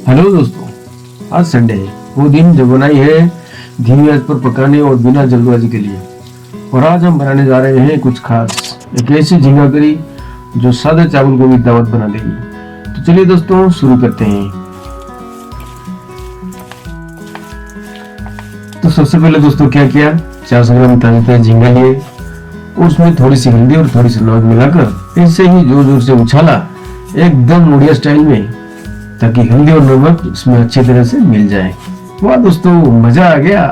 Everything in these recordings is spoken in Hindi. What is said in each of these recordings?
हेलो दोस्तों, आज संडे है। वो दिन जो बनाई है धीमी आंच पर पकाने और बिना जल्दबाजी के लिए। और आज हम बनाने जा रहे हैं कुछ खास, एक ऐसी झींगा करी जो सादे चावल को भी दावत बना देगी। तो चलिए दोस्तों शुरू करते हैं। तो सबसे पहले दोस्तों क्या किया, 400 ग्राम ताजा झींगा लिए और उसमें थोड़ी सी हल्दी और थोड़ी सी नमक मिलाकर ऐसे ही जोर जोर से उछाला, एकदम मुड़िया स्टाइल में, ताकि हल्दी और नमक इसमें अच्छी तरह से मिल जाए। वाह दोस्तों, मजा आ गया।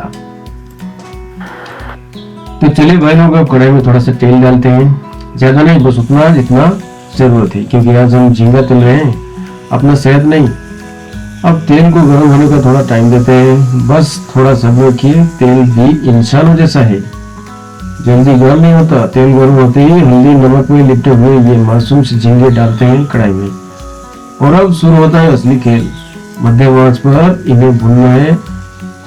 तो चलिए भाई लोग, अब कढ़ाई में थोड़ा सा तेल डालते हैं। ज्यादा नहीं, बस उतना जितना जरूरत है, क्योंकि आज हम झींगा तल रहे हैं, अपना सेहत नहीं। अब तेल को गर्म होने का थोड़ा टाइम देते हैं, बस थोड़ा सब्र रखिए। तेल भी इंसानों जैसा है, जल्दी गर्म नहीं होता। तेल गर्म होते ही हल्दी नमक में लिपटे हुए ये मासूम से झींगे डालते हैं कढ़ाई में। और अब शुरू होता है असली खेल। मध्यम आंच पर इन्हें भूनना है,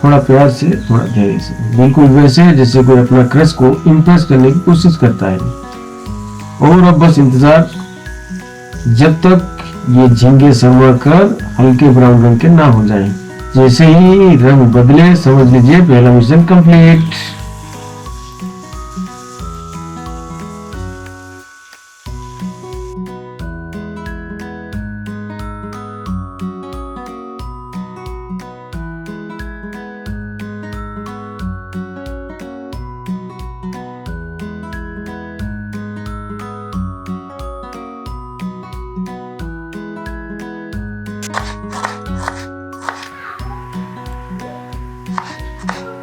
थोड़ा प्यार से, थोड़ा धैर्य से, बिल्कुल वैसे जैसे कोई अपना क्रश को इम्प्रेस करने की कोशिश करता है। और अब बस इंतजार, जब तक ये झींगे समा कर हल्के ब्राउन रंग के ना हो जाएं। जैसे ही रंग बदले समझ लीजिए पहला मिशन कंप्लीट।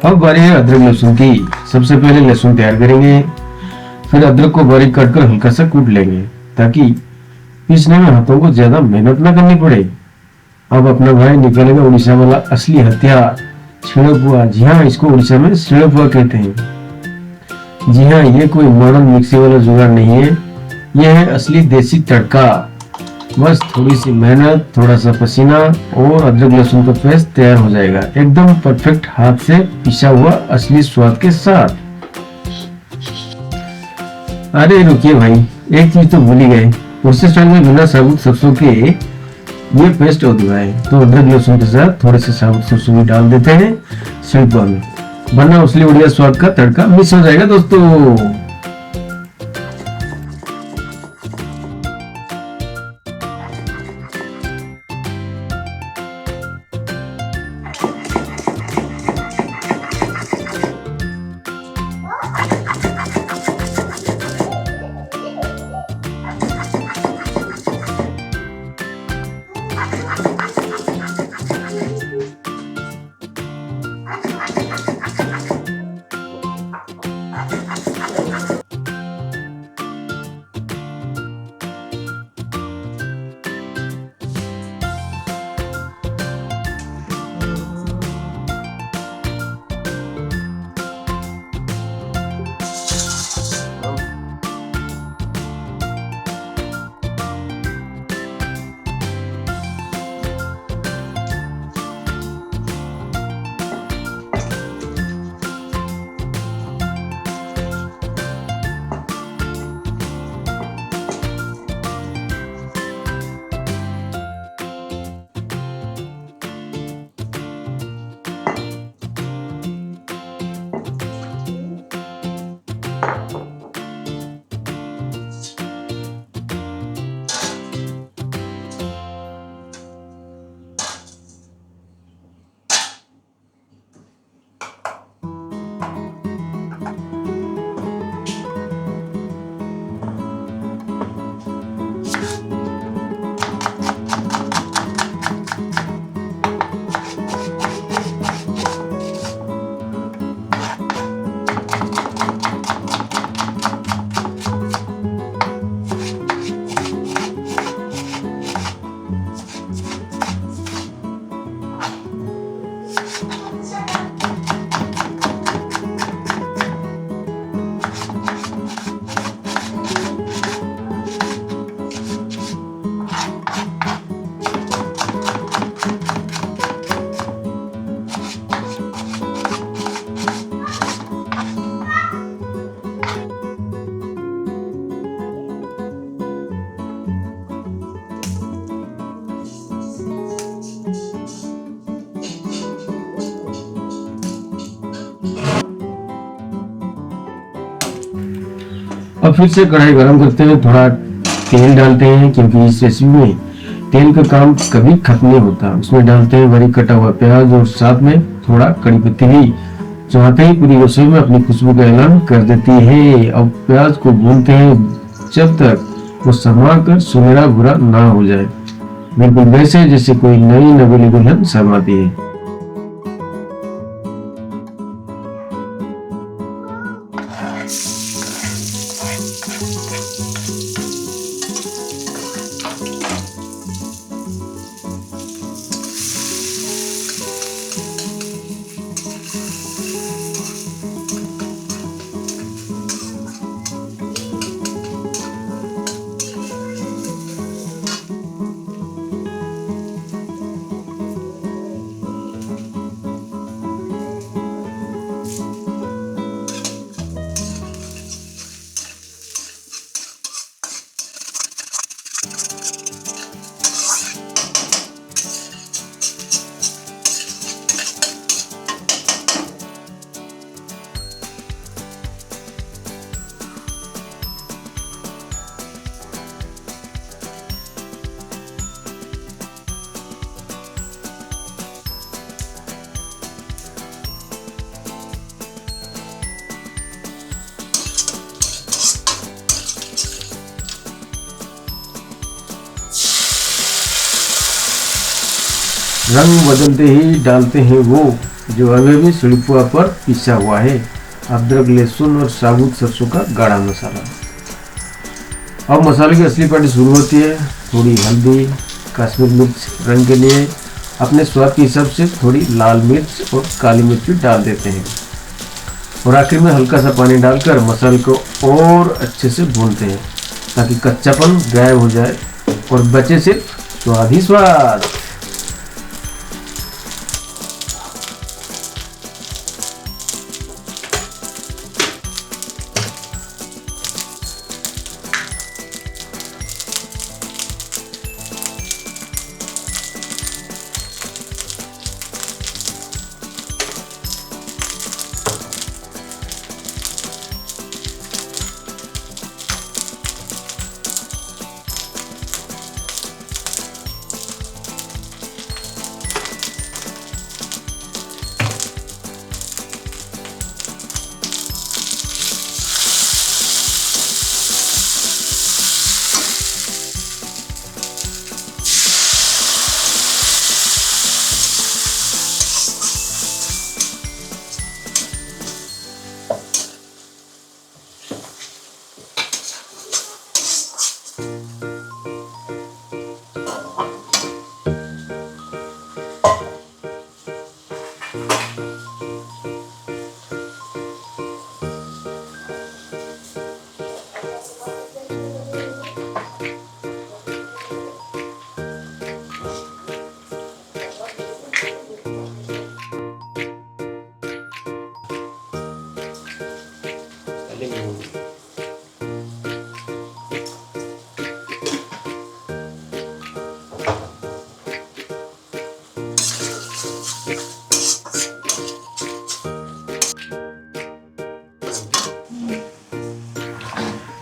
अब बारी है अदरक लहसुन की। सबसे पहले लहसुन तैयार करेंगे, फिर अदरक को बारीक काटकर हल्का सा कूट लेंगे, ताकि पीसने में हाथों को ज्यादा मेहनत ना करनी पड़े। अब अपना भाई निकालेगा उड़ीसा वाला असली हथियार, छिड़पुआ। जी हाँ, इसको उड़ीसा में छिड़पुआ कहते हैं। जी हाँ, ये कोई मॉडर्न मिक्सी वाला जुगाड़ नहीं है, यह है असली देसी तड़का। बस थोड़ी सी मेहनत, थोड़ा सा पसीना और अदरक लहसुन का पेस्ट तैयार हो जाएगा, एकदम परफेक्ट हाथ से पिसा हुआ असली स्वाद के साथ। अरे रुकिए भाई, एक चीज तो भूल ही गए। उसी स्टाइल में बिना साबुत सरसों के ये पेस्ट अधूरा है, तो अदरक लहसुन के साथ थोड़े से साबुत सरसों भी डाल देते हैं छिड़कवा में, वरना असली उड़िया स्वाद का तड़का मिस हो जाएगा दोस्तों। अब फिर से कढ़ाई गरम करते हैं, थोड़ा तेल डालते हैं क्योंकि इस रेसिपी में तेल का काम कभी खत्म नहीं होता। उसमें डालते हैं बारीक कटा हुआ प्याज और साथ में थोड़ा कड़ी पत्ती भी, जो आते ही पूरी रसोई में अपनी खुशबू का ऐलान कर देती है। अब प्याज को भूनते हैं जब तक वो समा कर सुनहरा भूरा ना हो जाए, बिल्कुल वैसे जैसे कोई नई नवेली दुल्हन शर्माती है। रंग बदलते ही डालते हैं वो जो अभी भी सिलपुआ पर पिसा हुआ है, अदरक, लहसुन और साबुत सरसों का गाढ़ा मसाला। अब मसाले की असली पार्टी शुरू होती है। थोड़ी हल्दी, कश्मीर मिर्च रंग के लिए, अपने स्वाद के हिसाब से थोड़ी लाल मिर्च और काली मिर्च भी डाल देते हैं और आखिर में हल्का सा पानी डालकर मसाले को और अच्छे से भूनते हैं ताकि कच्चापन गायब हो जाए और बचे सिर्फ स्वाद ही स्वाद।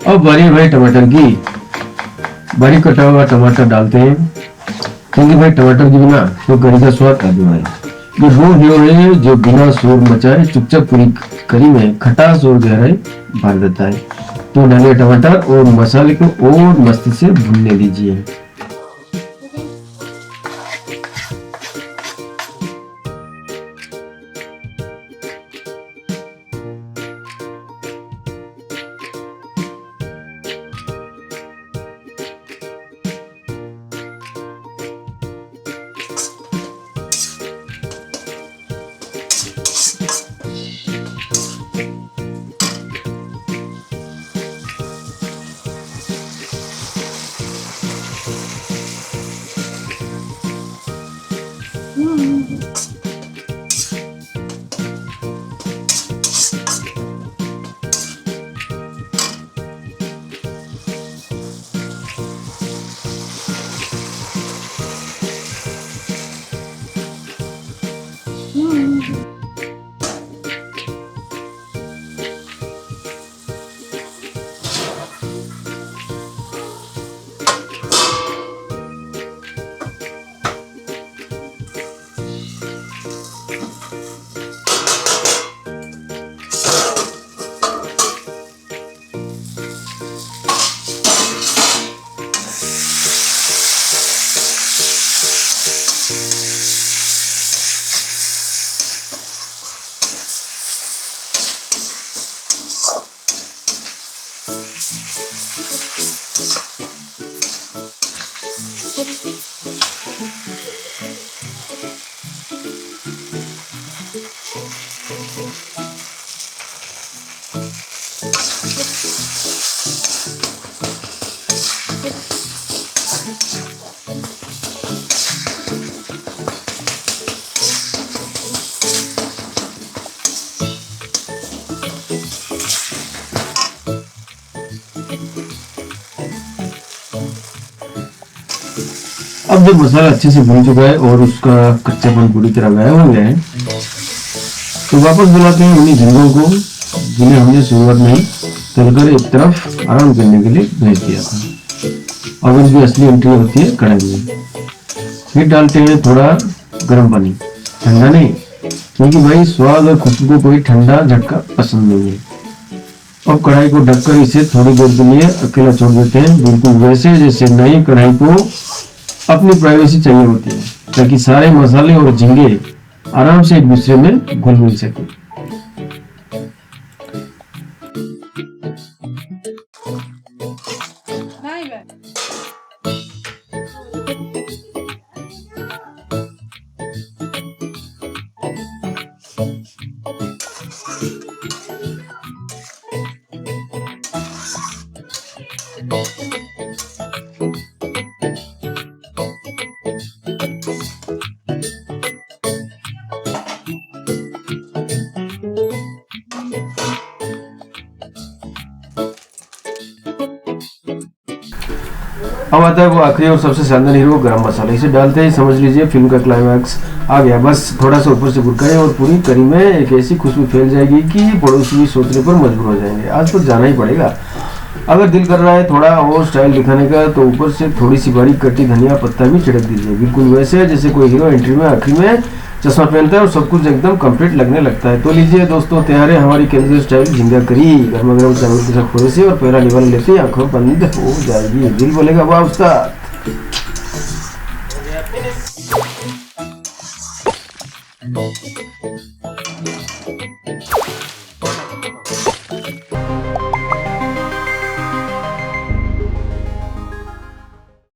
अब भाई टमाटर की बारीक कटा हुआ टमाटर डालते हैं क्योंकि भाई टमाटर के बिना तो करी का स्वाद अधूरा है। ये वो हीरो है जो बिना शोर मचाए चुपचाप पूरी करी में खटास और गहराई भर देता है। तो डालिए टमाटर और मसाले को और मस्ती से भूनने दीजिए। अब जब मसाला अच्छे से भून चुका है और उसका कच्चापन पूरी तरह गायब हो गया है, तो वापस बुलाते हैं उन्हीं झींगों को जिन्हें हमने शुरुआत में ही तलकर एक तरफ आराम करने के लिए भेज दिया था। अब इनकी असली एंट्री होती है कढ़ाई में। फिर डालते हैं थोड़ा गर्म पानी, ठंडा नहीं, क्योंकि भाई स्वाद और खुशबू को कोई ठंडा झटका पसंद नहीं है। अब कढ़ाई को ढककर इसे थोड़ी देर के लिए अकेला छोड़ देते हैं, बिल्कुल वैसे जैसे नई कढ़ाई को अपनी प्राइवेसी चाहिए होती है, ताकि सारे मसाले और झींगे आराम से एक दूसरे में घुल मिल सके। अब आता है वो आखिरी और सबसे शानदार हीरो, गरम मसाला। इसे डालते ही समझ लीजिए फिल्म का क्लाइमैक्स आ गया। बस थोड़ा सा ऊपर से बुरकाएं और पूरी करी में एक ऐसी खुशबू फैल जाएगी कि पड़ोसी भी सोचने पर मजबूर हो जाएंगे, आज तो जाना ही पड़ेगा। अगर दिल कर रहा है थोड़ा और स्टाइल दिखाने का, तो ऊपर से थोड़ी सी बारीक कटी धनिया पत्ता भी छिड़क दीजिए, बिल्कुल वैसे जैसे कोई हीरो एंट्री में आखिरी में चश्मा पहनता है और सब कुछ एकदम कंप्लीट लगने लगता है। तो लीजिए दोस्तों, तैयार है हमारी केंद्रीय स्टाइल झींगा करी, गर्मा गर्म चावल के साथ थोड़े से और पहला निवाला लेते ही आंखों बंद हो जाएगी। दिल बोलेगा वाह उस्ताद।